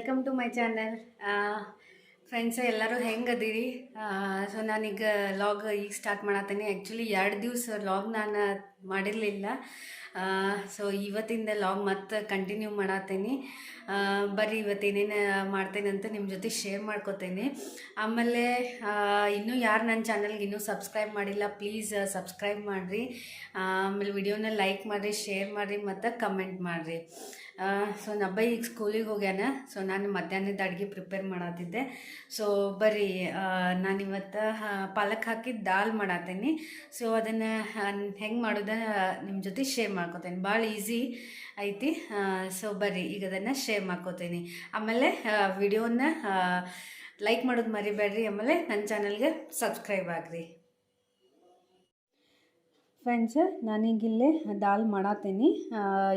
Welcome to my channel. Friends ಎಲ್ಲರೂ ಹೆಂಗದೀರಿ? So ನಾನೀಗ ಲಾಗ್ ಈಗ ಸ್ಟಾರ್ಟ್ ಮಾಡತ್ತೀನಿ. ಆ್ಯಕ್ಚುಲಿ 2 ದಿವಸ ಲಾಗ್ ನಾನು ಮಾಡಿರಲಿಲ್ಲ. ಸೊ ಇವತ್ತಿಂದ ಲಾಗ್ ಮತ್ತೆ ಕಂಟಿನ್ಯೂ ಮಾಡತ್ತೀನಿ. ಬರ್ರಿ ಇವತ್ತೇನೇನು ಮಾಡ್ತೇನೆ ಅಂತ ನಿಮ್ಮ ಜೊತೆ ಶೇರ್ ಮಾಡ್ಕೋತೇನೆ. ಆಮೇಲೆ ಇನ್ನೂ ಯಾರು ನನ್ನ ಚಾನಲ್ಗೆ ಇನ್ನೂ ಸಬ್ಸ್ಕ್ರೈಬ್ ಮಾಡಿಲ್ಲ, ಪ್ಲೀಸ್ ಸಬ್ಸ್ಕ್ರೈಬ್ ಮಾಡಿರಿ. ಆಮೇಲೆ ವಿಡಿಯೋನ ಲೈಕ್ ಮಾಡಿರಿ, ಶೇರ್ ಮಾಡಿರಿ ಮತ್ತು ಕಮೆಂಟ್ ಮಾಡಿರಿ. ಸೊ ನಬ್ಬ ಈಗ ಸ್ಕೂಲಿಗೆ ಹೋಗ್ಯಾನ. ಸೊ ನಾನು ಮಧ್ಯಾಹ್ನದ ಅಡುಗೆ ಪ್ರಿಪೇರ್ ಮಾಡತ್ತಿದ್ದೆ. ಸೊ ಬರ್ರಿ ನಾನಿವತ್ತು ಪಾಲಕ್ ಹಾಕಿ ದಾಲ್ ಮಾಡತ್ತೀನಿ. ಸೊ ಅದನ್ನು ಹೆಂಗೆ ಮಾಡೋದು ನಿಮ್ಮ ಜೊತೆ ಶೇರ್ ಮಾಡ್ಕೋತೇನೆ. ಭಾಳ ಈಸಿ ಐತಿ. ಸೊ ಬರ್ರಿ ಈಗ ಅದನ್ನು ಶೇರ್ ಮಾಡ್ಕೋತೀನಿ. ಆಮೇಲೆ ವಿಡಿಯೋನ ಲೈಕ್ ಮಾಡೋದು ಮರಿಬೇಡ್ರಿ. ಆಮೇಲೆ ನನ್ನ ಚಾನಲ್ಗೆ ಸಬ್ಸ್ಕ್ರೈಬ್ ಆಗಿರಿ. ಫ್ರೆಂಡ್ಸ್, ನಾನೀಗಿಲ್ಲೇ ದಾಲ್ ಮಾಡತ್ತೀನಿ.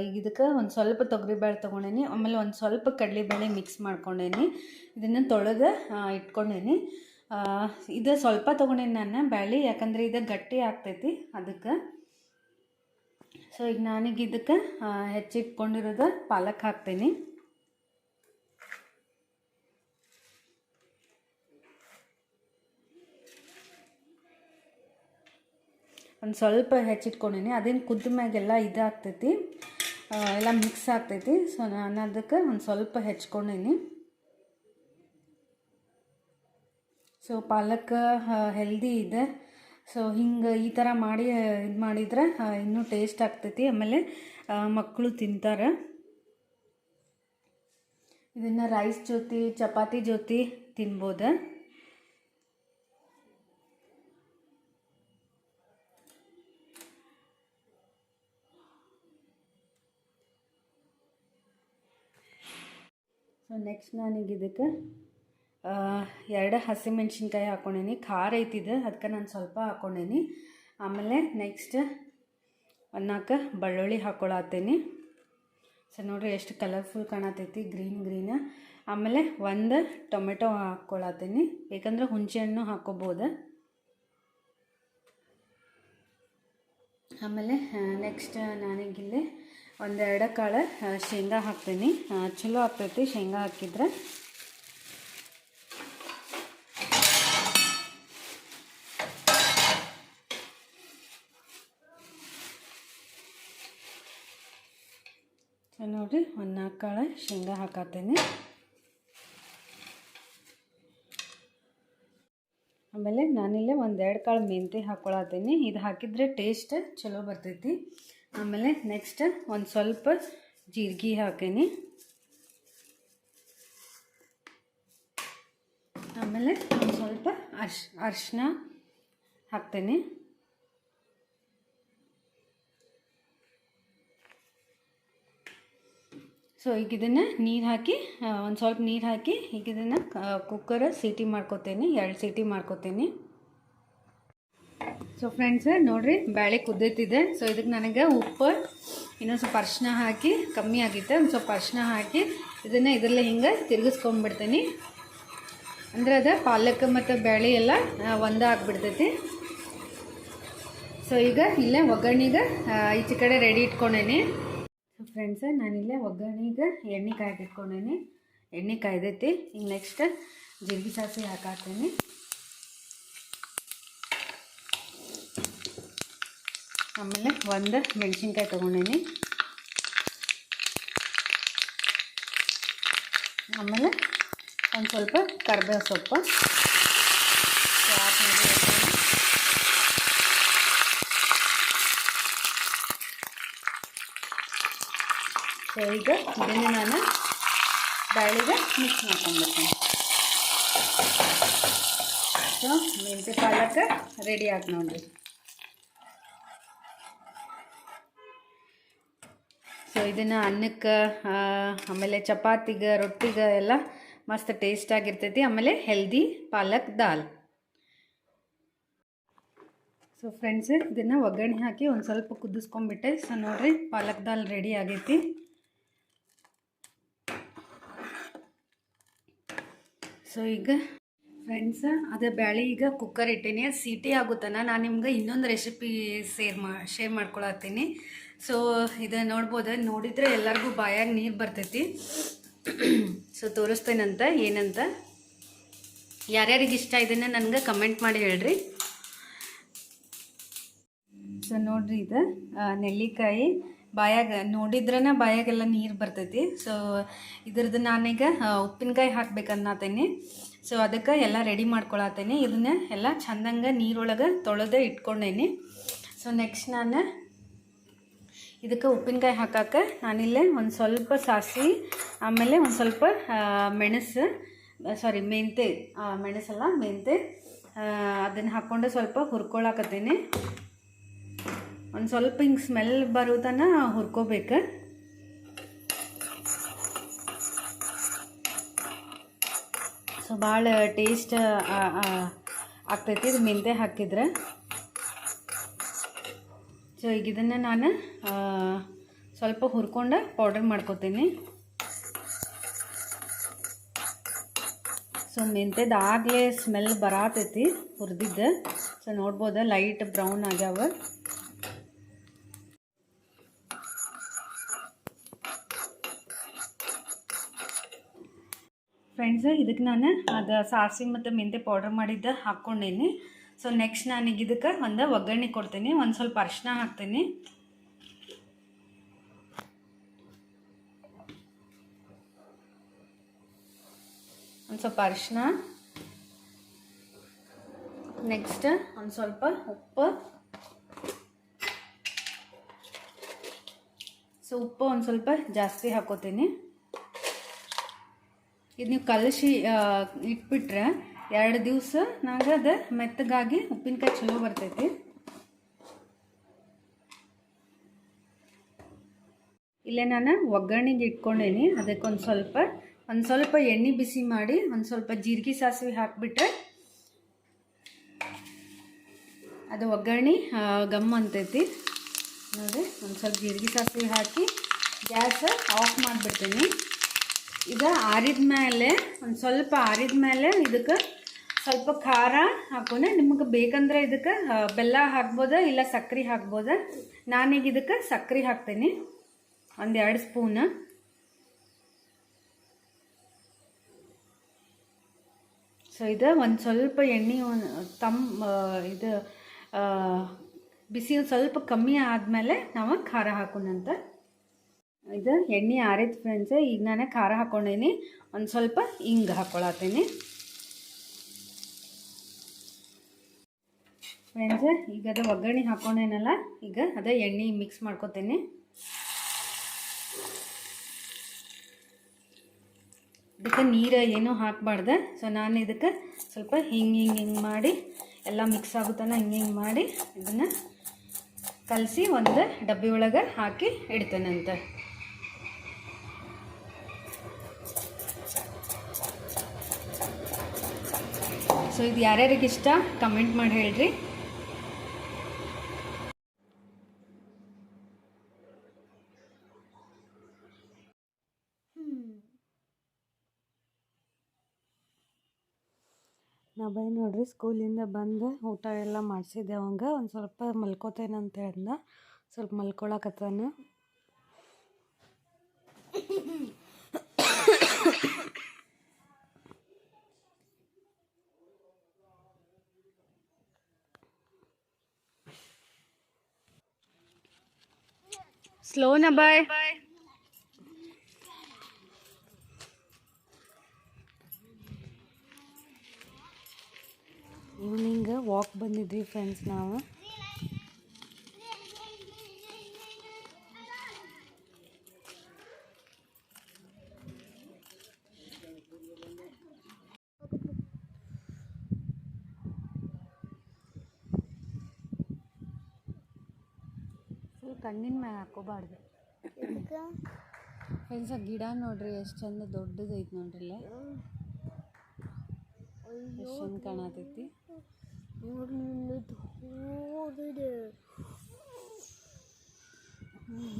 ಈಗ ಇದಕ್ಕೆ ಒಂದು ಸ್ವಲ್ಪ ತೊಗರಿಬೇಳೆ ತೊಗೊಂಡೇನಿ. ಆಮೇಲೆ ಒಂದು ಸ್ವಲ್ಪ ಕಡಲೆಬೇಳೆ ಮಿಕ್ಸ್ ಮಾಡ್ಕೊಂಡೇನಿ. ಇದನ್ನು ತೊಳೆದು ಇಟ್ಕೊಂಡೇನಿ. ಇದು ಸ್ವಲ್ಪ ತೊಗೊಂಡೇನಿ ನಾನು ಬೇಳೆ, ಯಾಕಂದರೆ ಇದು ಗಟ್ಟಿ ಆಗ್ತೈತಿ ಅದಕ್ಕೆ. ಸೊ ಈಗ ನಾನೀಗ ಇದಕ್ಕೆ ಹೆಚ್ಚಿಟ್ಕೊಂಡಿರೋದು ಪಾಲಕ್ ಹಾಕ್ತೀನಿ. ಒಂದು ಸ್ವಲ್ಪ ಹೆಚ್ಚಿಟ್ಕೊಂಡೀನಿ. ಅದೇನು ಕುದ್ದ ಮ್ಯಾಗೆಲ್ಲ ಇದಾಗ್ತೈತಿ, ಎಲ್ಲ ಮಿಕ್ಸ್ ಆಗ್ತೈತಿ. ಸೊ ನಾನು ಅದಕ್ಕೆ ಒಂದು ಸ್ವಲ್ಪ ಹೆಚ್ಕೊಂಡೀನಿ. ಸೊ ಪಾಲಕ್ ಹೆಲ್ದಿ ಇದೆ. ಸೊ ಹಿಂಗೆ ಈ ಥರ ಮಾಡಿ ಇದು ಮಾಡಿದ್ರೆ ಇನ್ನೂ ಟೇಸ್ಟ್ ಆಗ್ತೈತಿ. ಆಮೇಲೆ ಮಕ್ಕಳು ತಿಂತಾರೆ. ಇದನ್ನು ರೈಸ್ ಜೊತೆ ಚಪಾತಿ ಜೊತೆ ತಿನ್ಬೋದು. ಸೊ ನೆಕ್ಸ್ಟ್ ನಾನೀಗ ಇದಕ್ಕೆ 2 ಹಸಿಮೆಣ್ಸಿನ್ಕಾಯಿ ಹಾಕ್ಕೊಂಡೀನಿ. ಖಾರ ಐತಿದೆ, ಅದಕ್ಕೆ ನಾನು ಸ್ವಲ್ಪ ಹಾಕ್ಕೊಂಡೀನಿ. ಆಮೇಲೆ ನೆಕ್ಸ್ಟ್ 4 ಬೆಳ್ಳುಳ್ಳಿ ಹಾಕ್ಕೊಳತ್ತೀನಿ. ಸೊ ನೋಡಿರಿ ಎಷ್ಟು ಕಲರ್ಫುಲ್ ಕಾಣತೈತಿ, ಗ್ರೀನ್. ಆಮೇಲೆ 1 ಟೊಮೆಟೊ ಹಾಕ್ಕೊಳತ್ತೀನಿ. ಬೇಕಂದ್ರೆ ಹುಣಸೆ ಹಣ್ಣು ಹಾಕ್ಕೋಬೋದು. ಆಮೇಲೆ ನೆಕ್ಸ್ಟ್ ನಾನೀಗಿಲ್ಲಿ 1-2 ಕಾಳು ಶೇಂಗಾ ಹಾಕ್ತೀನಿ. ಚಲೋ ಆಗ್ತೈತಿ ಶೇಂಗಾ ಹಾಕಿದ್ರೆ. ಸೊ ನೋಡಿರಿ 1-4 ಕಾಳು ಶೇಂಗಾ ಹಾಕತ್ತೀನಿ. ಆಮೇಲೆ ನಾನಿಲ್ಲೇ 1-2 ಕಾಳು ಮೆಂತ್ಯ ಹಾಕ್ಕೊಳತ್ತೀನಿ. ಇದು ಹಾಕಿದರೆ ಟೇಸ್ಟ್ ಚಲೋ ಬರ್ತೈತಿ. ಆಮೇಲೆ ನೆಕ್ಸ್ಟ್ ಒಂದು ಸ್ವಲ್ಪ ಜೀರಿಗೆ ಹಾಕೀನಿ. ಆಮೇಲೆ ಒಂದು ಸ್ವಲ್ಪ ಅರಿಶಿನ ಹಾಕ್ತೀನಿ. ಸೊ ಈಗ ಇದನ್ನು ನೀರು ಹಾಕಿ ಒಂದು ಸ್ವಲ್ಪ ನೀರು ಹಾಕಿ ಈಗ ಇದನ್ನು ಕುಕ್ಕರ್ ಸೀಟಿ ಮಾಡ್ಕೊತೀನಿ. 2 ಸೀಟಿ ಮಾಡ್ಕೊತೀನಿ. ಸೊ ಫ್ರೆಂಡ್ಸ್ ನೋಡಿರಿ ಬೇಳೆ ಕುದ್ದೈತಿದೆ. ಸೊ ಇದಕ್ಕೆ ನನಗೆ ಉಪ್ಪು ಇನ್ನೊಂದು ಸ್ವಲ್ಪ ಅರಿಶಿನ ಹಾಕಿ ಕಮ್ಮಿ ಆಗಿತ್ತು. ಒಂದು ಸ್ವಲ್ಪ ಅರಿಶಿನ ಹಾಕಿ ಇದನ್ನು ಇದರಲ್ಲೇ ಹಿಂಗೆ ತಿರುಗಿಸ್ಕೊಂಡ್ಬಿಡ್ತೀನಿ. ಅಂದರೆ ಅದು ಪಾಲಕ್ ಮತ್ತು ಬೇಳೆ ಎಲ್ಲ ಒಂದೇ ಆಗಿಬಿಡ್ತೈತಿ. ಸೊ ಈಗ ಇಲ್ಲೇ ಒಗ್ಗರಣೆಗೆ ಈಚೆ ಕಡೆ ರೆಡಿ ಇಟ್ಕೊಂಡೇನಿ. ಸೊ ಫ್ರೆಂಡ್ಸ್ ನಾನಿಲ್ಲೇ ಒಗ್ಗರಣೆಗೆ ಎಣ್ಣೆ ಕಾಯ್ದು ಇಟ್ಕೊಂಡೇನಿ. ಎಣ್ಣೆ ಕಾಯ್ದೈತಿ. ಈಗ ನೆಕ್ಸ್ಟ್ ಜೀರಿಗೆ ಸಾಸಿವೆ ಹಾಕಾಕ್ತೀನಿ. ಆಮೇಲೆ 1 ಮೆಣಸಿನ್ಕಾಯಿ ತೊಗೊಂಡೇನಿ. ಆಮೇಲೆ ಒಂದು ಸ್ವಲ್ಪ ಕರಿಬೇವು ಸೊಪ್ಪು. ಸೊ ಈಗ ಇದನ್ನು ನಾನು ಬೇಳೆಗೆ ಮಿಕ್ಸ್ ಮಾಡ್ಕೊಂಡ್ಬಿಡ್ತೀನಿ. ಸೊ ಮೆಂತ್ಯ ಪಾಲಕ್ ರೆಡಿ ಆಗಿ ನೋಡಿರಿ. ಸೊ ಇದನ್ನು ಅನ್ನಕ್ಕೆ ಆಮೇಲೆ ಚಪಾತಿಗೆ ರೊಟ್ಟಿಗೆ ಎಲ್ಲ ಮಸ್ತ್ ಟೇಸ್ಟ್ ಆಗಿರ್ತೈತಿ. ಆಮೇಲೆ ಹೆಲ್ದಿ ಪಾಲಕ್ ದಾಲ್. ಸೊ ಫ್ರೆಂಡ್ಸ್ ಇದನ್ನು ಒಗ್ಗರಣೆ ಹಾಕಿ ಒಂದು ಸ್ವಲ್ಪ ಕುದಿಸ್ಕೊಂಡ್ಬಿಟ್ಟೆ. ಸೊ ನೋಡಿರಿ ಪಾಲಕ್ ದಾಲ್ ರೆಡಿ ಆಗೈತಿ. ಸೊ ಈಗ ಫ್ರೆಂಡ್ಸ್ ಅದೇ ಬೇಳೆ ಈಗ ಕುಕ್ಕರ್ ಇಟ್ಟೀನಿ. ಸೀಟಿ ಆಗುತ್ತಾನ ನಾನು ನಿಮ್ಗೆ ಇನ್ನೊಂದು ರೆಸಿಪಿ ಶೇರ್ ಮಾಡ್ಕೊಳತ್ತೀನಿ. ಸೊ ಇದು ನೋಡ್ಬೋದು, ನೋಡಿದರೆ ಎಲ್ಲರಿಗೂ ಬಾಯಾಗ ನೀರು ಬರ್ತೈತಿ. ಸೊ ತೋರಿಸ್ತೇನಂತ ಏನಂತ. ಯಾರ್ಯಾರಿಗೆ ಇಷ್ಟ ಇದನ್ನು ನನಗೆ ಕಮೆಂಟ್ ಮಾಡಿ ಹೇಳ್ರಿ. ಸೊ ನೋಡ್ರಿ, ಇದು ನೆಲ್ಲಿಕಾಯಿ ಬಾಯಾಗ ನೋಡಿದ್ರನ ಬಾಯಾಗೆಲ್ಲ ನೀರು ಬರ್ತೈತಿ. ಸೊ ಇದ್ರದ್ದು ನಾನೀಗ ಉಪ್ಪಿನಕಾಯಿ ಹಾಕ್ಬೇಕನ್ನತೇನೆ. ಸೊ ಅದಕ್ಕೆ ಎಲ್ಲ ರೆಡಿ ಮಾಡ್ಕೊಳತ್ತೇನೆ. ಇದನ್ನ ಎಲ್ಲ ಚಂದಂಗೆ ನೀರೊಳಗೆ ತೊಳೆದು ಇಟ್ಕೊಂಡೇನಿ. ಸೊ ನೆಕ್ಸ್ಟ್ ನಾನು ಇದಕ್ಕೆ ಉಪ್ಪಿನಕಾಯಿ ಹಾಕಕ್ಕೆ ನಾನಿಲ್ಲೇ ಒಂದು ಸ್ವಲ್ಪ ಸಾಸಿವೆ, ಆಮೇಲೆ ಒಂದು ಸ್ವಲ್ಪ ಮೆಣಸು, ಮೆಂತೆ, ಮೆಣಸಲ್ಲ ಮೆಂತೆ, ಅದನ್ನು ಹಾಕ್ಕೊಂಡು ಸ್ವಲ್ಪ ಹುರ್ಕೊಳಕತ್ತೇನೆ. ಒಂದು ಸ್ವಲ್ಪ ಹಿಂಗೆ ಸ್ಮೆಲ್ ಬರೋ ತನಕ ಹುರ್ಕೋಬೇಕು. ಸೊ ಭಾಳ ಟೇಸ್ಟ್ ಆಗ್ತೈತಿ ಇದು ಮೆಂತೆ ಹಾಕಿದ್ರೆ. ಸೊ ಈಗ ಇದನ್ನು ನಾನು ಸ್ವಲ್ಪ ಹುರ್ಕೊಂಡು ಪೌಡರ್ ಮಾಡ್ಕೊತೀನಿ. ಸೊ ಮೆಂತೆದಾಗಲೇ ಸ್ಮೆಲ್ ಬರತೈತಿ ಹುರಿದಿದ್ದು. ಸೊ ನೋಡ್ಬೋದು ಲೈಟ್ ಬ್ರೌನ್ ಆಗ್ಯಾವ. ಫ್ರೆಂಡ್ಸ್, ಇದಕ್ಕೆ ನಾನು ಅದು ಸಾಸಿವೆ ಮತ್ತು ಮೆಂತೆ ಪೌಡರ್ ಮಾಡಿದ್ದ ಹಾಕ್ಕೊಂಡೇನಿ. ಸೊ ನೆಕ್ಸ್ಟ್ ನಾನೀಗ ಇದಕ್ಕೆ ಒಂದು ಒಗ್ಗರಣೆ ಕೊಡ್ತೀನಿ. ಒಂದು ಸ್ವಲ್ಪ ಅರಿಶಿನ ಹಾಕ್ತೀನಿ. ಒಂದು ಸ್ವಲ್ಪ ಅರಿಶಿನ, ನೆಕ್ಸ್ಟ್ ಒಂದು ಸ್ವಲ್ಪ ಉಪ್ಪು. ಸೊ ಉಪ್ಪು ಒಂದು ಸ್ವಲ್ಪ ಜಾಸ್ತಿ ಹಾಕೋತೀನಿ. ಇದು ನೀವು ಕಲಸಿ ಇಟ್ಬಿಟ್ರೆ 2 ದಿವಸ ನಂಗೆ ಅದು ಮೆತ್ತಗಾಗಿ ಉಪ್ಪಿನಕಾಯಿ ಚಲೋ ಬರ್ತೈತಿ. ಇಲ್ಲೇ ನಾನು ಒಗ್ಗರಣೆಗೆ ಇಟ್ಕೊಂಡೇನಿ. ಅದಕ್ಕೆ ಒಂದು ಸ್ವಲ್ಪ ಎಣ್ಣೆ ಬಿಸಿ ಮಾಡಿ ಒಂದು ಸ್ವಲ್ಪ ಜೀರಿಗೆ ಸಾಸಿವೆ ಹಾಕಿಬಿಟ್ರೆ ಅದು ಒಗ್ಗರಣೆ ಗಮ್ ಅಂತೈತಿ. ನೋಡಿ, ಒಂದು ಸ್ವಲ್ಪ ಜೀರಿಗೆ ಸಾಸಿವೆ ಹಾಕಿ ಗ್ಯಾಸ್ ಆಫ್ ಮಾಡಿಬಿಡ್ತೀನಿ. ಈಗ ಆರಿದ ಮೇಲೆ ಇದಕ್ಕೆ ಸ್ವಲ್ಪ ಖಾರ ಹಾಕೋಣ. ನಿಮಗೆ ಬೇಕಂದ್ರೆ ಇದಕ್ಕೆ ಬೆಲ್ಲ ಹಾಕ್ಬೋದ, ಇಲ್ಲ ಸಕ್ಕರೆ ಹಾಕ್ಬೋದ. ನಾನೀಗ ಇದಕ್ಕೆ ಸಕ್ಕರೆ ಹಾಕ್ತೀನಿ, 1-2 ಸ್ಪೂನ್. ಸೊ ಇದು ಒಂದು ಸ್ವಲ್ಪ ಎಣ್ಣೆ ಇದು ಬಿಸಿ ಒಂದು ಸ್ವಲ್ಪ ಕಮ್ಮಿ ಆದಮೇಲೆ ನಾವು ಖಾರ ಹಾಕೋಣಂತ. ಇದು ಎಣ್ಣೆ ಆರಿದ ಫ್ರೆಂಡ್ಸ್. ಈಗ ನಾನು ಖಾರ ಹಾಕ್ಕೊಂಡೇನಿ. ಒಂದು ಸ್ವಲ್ಪ ಹಿಂಗೆ ಹಾಕ್ಕೊಳತ್ತೀನಿ ಫ್ರೆಂಡ್ಸ್. ಈಗ ಅದು ಒಗ್ಗರಣೆ ಹಾಕ್ಕೊಂಡೇನಲ್ಲ, ಈಗ ಅದೇ ಎಣ್ಣೆ ಮಿಕ್ಸ್ ಮಾಡ್ಕೊತೀನಿ. ಇದಕ್ಕೆ ನೀರು ಏನೂ ಹಾಕಬಾರ್ದು. ಸೊ ನಾನು ಇದಕ್ಕೆ ಸ್ವಲ್ಪ ಹಿಂಗೆ ಮಾಡಿ ಎಲ್ಲ ಮಿಕ್ಸ್ ಆಗುತ್ತಾನ ಹಿಂಗೆ ಮಾಡಿ ಇದನ್ನು ಕಲಸಿ ಒಂದು ಡಬ್ಬಿ ಒಳಗೆ ಹಾಕಿ ಇಡ್ತೇನಂತ. ಸೊ ಇದು ಯಾರ್ಯಾರಿಗೆ ಇಷ್ಟ ಕಮೆಂಟ್ ಮಾಡಿ ಹೇಳ್ರಿ. ನಾ ಬೈ ನೋಡ್ರಿ, ಸ್ಕೂಲಿಂದ ಬಂದು ಊಟ ಎಲ್ಲ ಮಾಡಿಸಿದ್ದೆ. ಅವಂಗೆ ಒಂದು ಸ್ವಲ್ಪ ಮಲ್ಕೋತೇನಂತ ಹೇಳ್ದ. ಸ್ವಲ್ಪ ಮಲ್ಕೊಳಕತ್ತಾನ. ಸ್ಲೋನ ಬಾಯ್. ಈವ್ನಿಂಗ್ ವಾಕ್ ಬಂದಿದ್ವಿ ಫ್ರೆಂಡ್ಸ್ ನಾವು. ಕಣ್ಣಿನ ಮ್ಯಾಗ ಹಾಕೋಬಾರ್ದು ಫ್ರೆಂಡ್ಸ್. ಗಿಡ ನೋಡ್ರಿ ಎಷ್ಟು ಚಂದ ದೊಡ್ಡದೈತಿ ನೋಡ್ರಿಲ್ಲ, ಎಷ್ಟು ಚಂದ ಕಾಣತೈತಿ.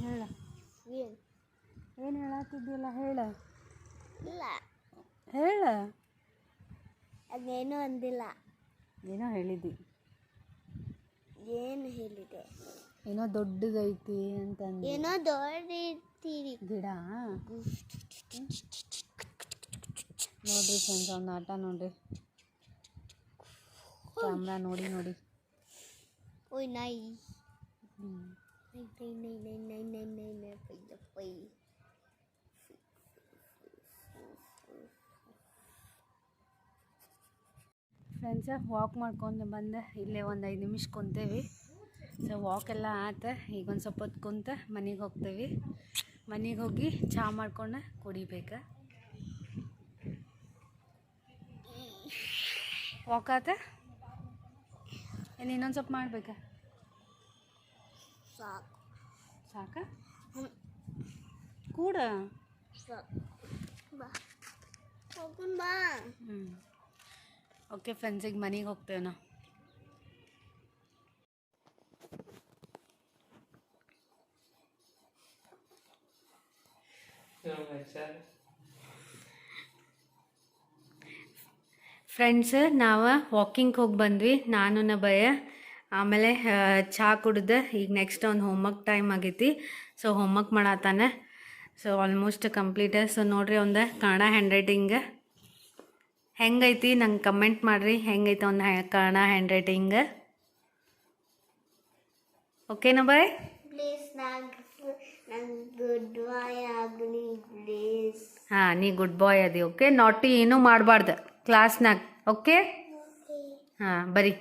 ಹೇಳ, ಏನು ಹೇಳತ್ತಿದ್ದಿಲ್ಲ, ಹೇಳ ಹೇಳ. ಅದೇನೋ ಅಂದಿಲ್ಲ. ಏನೋ ಹೇಳಿದ್ದಿ. ಏನು ಹೇಳಿದೆ? ಏನೋ ದೊಡ್ಡದೈತಿ ಅಂತಂದು. ಏನೋ ದೊಡ್ಡದೈತಿ ಗಿಡ ನೋಡ್ರಿ ಫ್ರೆಂಡ್ಸ್, ಅವ್ನ ಆಟ ನೋಡ್ರಿ. ಕ್ಯಾಮ್ರಾ ನೋಡಿ ನೋಡಿ. ಓಯ್ ನಾಯಿ. ಫ್ರೆಂಡ್ಸ, ವಾಕ್ ಮಾಡ್ಕೊಂಡು ಬಂದೆ. ಇಲ್ಲೇ ಒಂದು 5 ನಿಮಿಷ ಕುಂತೇವಿ. ಸೊ ವಾಕ್ ಎಲ್ಲ ಆತ. ಈಗ ಒಂದು ಸ್ವಲ್ಪ ಹೊತ್ತು ಕುಂತ ಮನೆಗೆ ಹೋಗ್ತೇವೆ. ಮನೆಗೆ ಹೋಗಿ ಚಹಾ ಮಾಡ್ಕೊಂಡು ಕುಡಿಬೇಕು. ವಾಕ್ ಆತ. ಏನು ಇನ್ನೊಂದು ಸ್ವಲ್ಪ ಮಾಡ್ಬೇಕಾ? ಸಾಕ ಕೂಡ. ಓಕೆ ಫ್ರೆಂಡ್ಸ್, ಈಗ ಮನೆಗೆ ಹೋಗ್ತೇವೆ ನಾವು. ಫ್ರೆಂಡ್ಸ್, ನಾವು ವಾಕಿಂಗ್ ಹೋಗಿ ಬಂದ್ವಿ, ನಾನು ನಭಯ. ಆಮೇಲೆ ಚಹಾ ಕುಡ್ದು ಈಗ ನೆಕ್ಸ್ಟ್ ಒಂದು ಹೋಮ್ವರ್ಕ್ ಟೈಮ್ ಆಗೈತಿ. ಸೊ ಹೋಮ್ವರ್ಕ್ ಮಾಡತ್ತಾನೆ. So almost complete. ಸೊ ನೋಡ್ರಿ, ಒಂದು ಕನ್ನಡ ಹ್ಯಾಂಡ್ ರೈಟಿಂಗ್ ಹೆಂಗೈತಿ ನಂಗೆ ಕಮೆಂಟ್ ಮಾಡಿರಿ. ಹೆಂಗೈತೆ ಒಂದು ಕನ್ನಡ ಹ್ಯಾಂಡ್ ರೈಟಿಂಗ್. ಓಕೆನಾ ಬಾಯ್? ಹಾಂ, ನೀ ಗುಡ್ ಬಾಯ್ ಅದಿ. ಓಕೆ, ನಾಟಿ ಏನೂ ಮಾಡಬಾರ್ದು ಕ್ಲಾಸ್ನಾಗ. ಓಕೆ? ಹಾಂ, ಬರೀ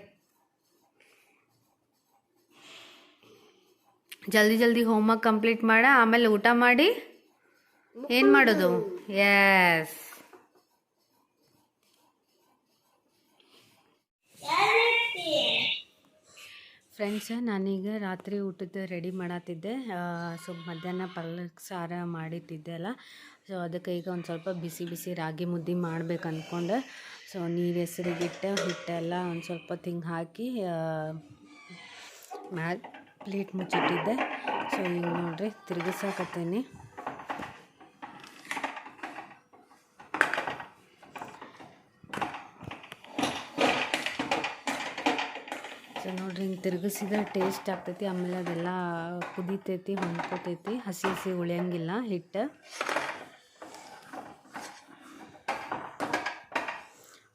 ಜಲ್ದಿ ಜಲ್ದಿ ಹೋಮ್ವರ್ಕ್ ಕಂಪ್ಲೀಟ್ ಮಾಡ. ಆಮೇಲೆ ಊಟ ಮಾಡಿ ಏನು ಮಾಡೋದು? ಎಸ್. ಫ್ರೆಂಡ್ಸ್, ನಾನೀಗ ರಾತ್ರಿ ಊಟದ ರೆಡಿ ಮಾಡತ್ತಿದ್ದೆ. ಸೊ ಮಧ್ಯಾಹ್ನ ಪಲ್ಯಕ್ಕೆ ಸಾರು ಮಾಡಿಟ್ಟಿದ್ದೆ ಅಲ್ಲ. ಸೊ ಅದಕ್ಕೆ ಈಗ ಒಂದು ಸ್ವಲ್ಪ ಬಿಸಿ ಬಿಸಿ ರಾಗಿ ಮುದ್ದೆ ಮಾಡ್ಬೇಕು ಅಂದ್ಕೊಂಡೆ. ಸೊ ನೀರು ಹೆಸರಿಗಿಟ್ಟು ಹಿಟ್ಟೆಲ್ಲ ಒಂದು ಸ್ವಲ್ಪ ಹಿಂಗೆ ಹಾಕಿ ಮ್ಯಾಲ ಪ್ಲೇಟ್ ಮುಚ್ಚಿಟ್ಟಿದ್ದೆ. ಸೊ ಈಗ ನೋಡ್ರಿ ತಿರುಗಿಸಾಕತ್ತೇನೆ. ಸೊ ನೋಡ್ರಿ, ಹಿಂಗೆ ತಿರುಗಿಸಿದ್ರೆ ಟೇಸ್ಟ್ ಆಗ್ತೈತಿ. ಆಮೇಲೆ ಅದೆಲ್ಲ ಕುದಿತೈತಿ, ಹೊಂದ್ಕೋತೈತಿ, ಹಸಿ ಹಸಿ ಉಳಿಯಂಗಿಲ್ಲ ಹಿಟ್ಟು.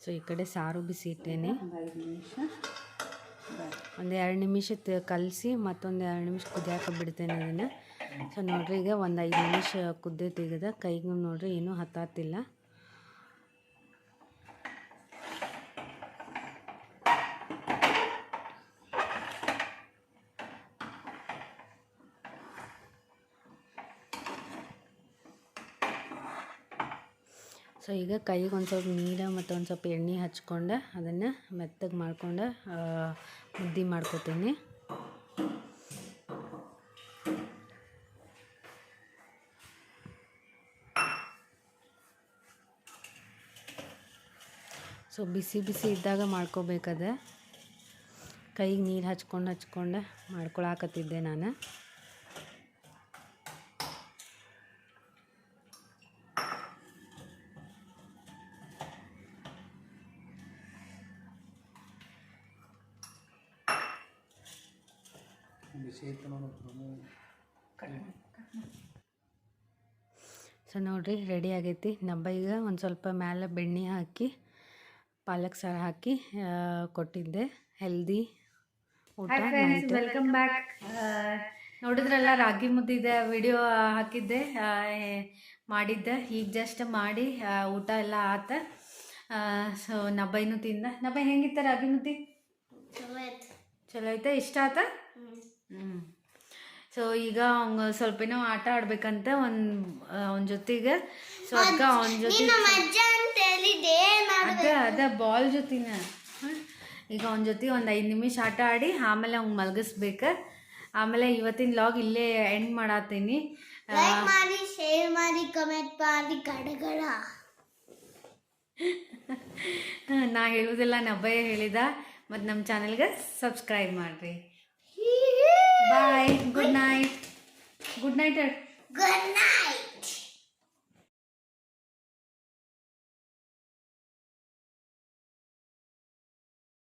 ಸೊ ಈ ಕಡೆ ಸಾರು ಬಿಸಿ ಇಟ್ಟೇನೆ. ಒಂದು 2 ನಿಮಿಷ ಕಲಸಿ ಮತ್ತೊಂದು 2 ನಿಮಿಷ ಕುದಿಯಾಕ ಬಿಡ್ತೇನೆ ಅದನ್ನು. ಸೊ ನೋಡ್ರಿ, ಈಗ ಒಂದು 5 ನಿಮಿಷ ಕುದ್ದೆ ತೆಗೆದ ಕೈಗೂ ನೋಡ್ರಿ ಏನೂ ಹತ್ತಾತಿಲ್ಲ. ಸೊ ಈಗ ಕೈಗೆ ಒಂದು ಸ್ವಲ್ಪ ನೀರು ಮತ್ತು ಒಂದು ಸ್ವಲ್ಪ ಎಣ್ಣೆ ಹಚ್ಕೊಂಡು ಅದನ್ನು ಮೆತ್ತಗೆ ಮಾಡ್ಕೊಂಡು ಮುದ್ದೆ ಮಾಡ್ಕೊತೀನಿ. ಸೊ ಬಿಸಿ ಬಿಸಿ ಇದ್ದಾಗ ಮಾಡ್ಕೋಬೇಕದ. ಕೈಗೆ ನೀರು ಹಚ್ಕೊಂಡು ಮಾಡ್ಕೊಳಕತ್ತಿದ್ದೆ ನಾನು. ಸೊ ನೋಡ್ರಿ, ರೆಡಿ ಆಗೈತಿ. ಈಗ ಒಂದು ಸ್ವಲ್ಪ ಮೇಲೆ ಬೆಣ್ಣೆ ಹಾಕಿ ಪಾಲಕ್ ಸಾರು ಹಾಕಿ ಕೊಟ್ಟಿದ್ದೆ. ಹೆಲ್ದಿ ಊಟ. Welcome back. ನೋಡಿದ್ರಲ್ಲ, ರಾಗಿ ಮುದ್ದಿದೆ ವಿಡಿಯೋ ಹಾಕಿದ್ದೆ, ಮಾಡಿದ್ದೆ. ಈಗ ಜಸ್ಟ್ ಮಾಡಿ ಊಟ ಎಲ್ಲ ಆತ. ಸೊ ನಬ್ಬೈನೂ ತಿಂದ. ನಬ್ಬೈ ಹೆಂಗಿತ್ತ ರಾಗಿ ಮುದ್ದಿ? ಚಲೋ ಐತೆ. ಇಷ್ಟ ಆತ? ಸೊ ಈಗ ಅವ್ನು ಸ್ವಲ್ಪ ಏನೋ ಆಟ ಆಡ್ಬೇಕಂತ ಅವನ ಜೊತೆಗೆ. ಸೊ ಅದಕ್ಕೆ ಅವನ ಜೊತೆ ಅದ ಬಾಲ್ ಜೊತೆನ ಈಗ ಅವನ ಜೊತೆ ಒಂದು 5 ನಿಮಿಷ ಆಟ ಆಡಿ ಆಮೇಲೆ ಅವ್ನು ಮಲಗಿಸ್ಬೇಕು. ಆಮೇಲೆ ಇವತ್ತಿನ ಲಾಗ್ ಇಲ್ಲೇ ಎಂಡ್ ಮಾಡತ್ತೀನಿ. ಶೇರ್ ಮಾಡಿ, ಕಮೆಂಟ್ ಮಾಡಿ, ಗಡಗಡ. ನಾ ಹೇಳುವುದಿಲ್ಲ, ನಬ್ಬಯ್ಯ ಹೇಳಿದ. ಮತ್ತು ನಮ್ಮ ಚಾನಲ್ಗೆ ಸಬ್ಸ್ಕ್ರೈಬ್ ಮಾಡಿರಿ. Bye. Good night. Good night. Good night.